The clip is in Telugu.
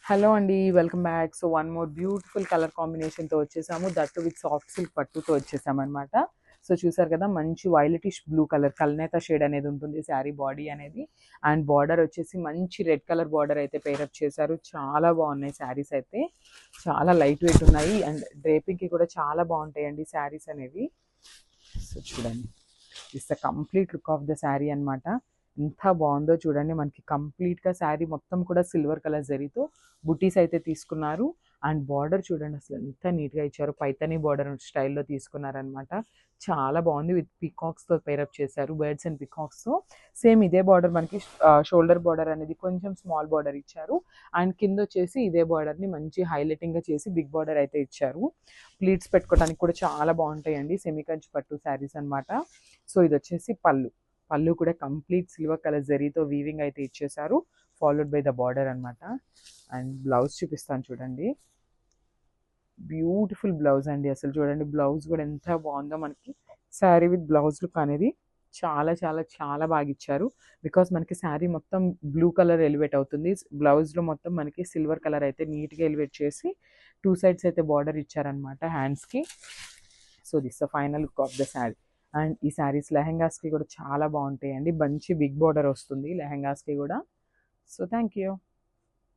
హలో అండి. Welcome back. So, one more beautiful colour కాంబినేషన్‌తో వచ్చేసాము. That too with soft silk పట్టుతో వచ్చేసామనమాట. సో, చూసారు కదా! మంచి వైలెటిష్ బ్లూ కలర్ కల్నేత షేడ్ అనేది ఉంటుంది శారీ బాడీ అనేది. అండ్ బార్డర్ వచ్చేసి మంచి రెడ్ కలర్ బార్డర్ అయితే పేరప్ చేశారు. చాలా బాగున్నాయి శారీస్ అయితే. చాలా లైట్ వెయిట్ ఉన్నాయి. అండ్ డ్రేపింగ్‌కి కూడా చాలా బాగుంటాయండి శారీస్ అనేవి. సో, చూడండి. This the complete look of the sari అనమాట. ఎంత బాగుందో చూడండి. మనకి కంప్లీట్‌గా శారీ మొత్తం కూడా సిల్వర్ కలర్ జరీతో బుటీస్ అయితే తీసుకున్నారు. అండ్ బార్డర్ చూడండి అసలు ఎంత నీట్‌గా ఇచ్చారో. పైతాని బార్డర్ స్టైల్‌లో తీసుకున్నారనమాట. చాలా బాగుంది. విత్ పీకాక్స్‌తో పేరప్ చేశారు. బర్డ్స్ అండ్ పీకాక్స్‌తో. సేమ్ ఇదే బార్డర్ మనకి షోల్డర్ బార్డర్ అనేది కొంచెం స్మాల్ బార్డర్ ఇచ్చారు. అండ్ కింద వచ్చేసి ఇదే బార్డర్‌ని మంచి హైలైటింగ్‌గా చేసి బిగ్ బార్డర్ అయితే ఇచ్చారు. ప్లీట్స్ పెట్టుకోవడానికి కూడా చాలా బాగుంటాయండి. సెమీ కంచి పట్టు శారీస్ అనమాట. సో, ఇది వచ్చేసి పళ్ళు. పళ్ళు కూడా కంప్లీట్ సిల్వర్ కలర్ జరీతో వీవింగ్ అయితే ఇచ్చేసారు. ఫాలోడ్ బై ద బార్డర్ అనమాట. అండ్ బ్లౌజ్ చూపిస్తాను చూడండి. బ్యూటిఫుల్ బ్లౌజ్ అండి. అసలు చూడండి బ్లౌజ్ కూడా ఎంత బాగుందో మనకి. శారీ విత్ బ్లౌజ్ లుక్ అనేది చాలా చాలా చాలా బాగా ఇచ్చారు. బికాస్ మనకి శారీ మొత్తం బ్లూ కలర్ ఎలివేట్ అవుతుంది. బ్లౌజ్లో మొత్తం మనకి సిల్వర్ కలర్ అయితే నీట్గా ఎలివేట్ చేసి టూ సైడ్స్ అయితే బార్డర్ ఇచ్చారనమాట హ్యాండ్స్కి. So, this the final look of the sari. And ఈ శారీస్ లెహెంగాస్కి కూడా చాలా బాగుంటాయండి. మంచి బిగ్ బార్డర్ వస్తుంది లెహెంగాస్కి కూడా. So, thank you.